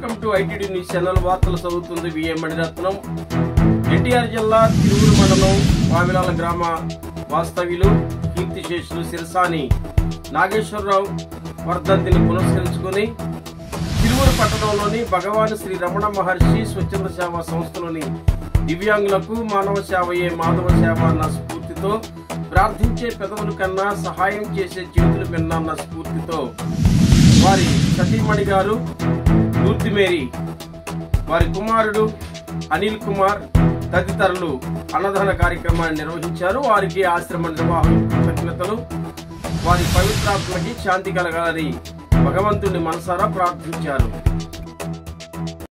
Welcome to ITD news channel. వార్తలు చదువుతుంది VM Mani Ratnam. NTR జిల్లా తిరువురు మండలం వావిలాల గ్రామ వాస్తవ్యులు కీర్తిశేషులు సిరసాని నాగేశ్వరరావు వర్ధంతిని పురస్కరించుకుని తిరువురు పట్టణంలోని భగవాన్ శ్రీ రమణ మహర్షి స్వచ్ఛంద సేవా సంస్థలోని దివ్యాంగులకు మానవ సేవయే మాధవ సేవ అన్న స్ఫూర్తితో, ప్రార్థించే పెదవుల కన్నా సహాయం చేసే చేతులు మిన్న అన్న స్ఫూర్తితో వారి సతీమణి గారు దూర్తిమేరి, వారి కుమారుడు అనిల్ కుమార్ తదితరులు అన్నదాన కార్యక్రమాన్ని నిర్వహించారు. వారికి ఆశ్రమ నిర్వాహకులు కృతజ్ఞతలు. వారి పవిత్రాత్మకి శాంతి కలగాలని భగవంతుని మనసారా ప్రార్థించారు.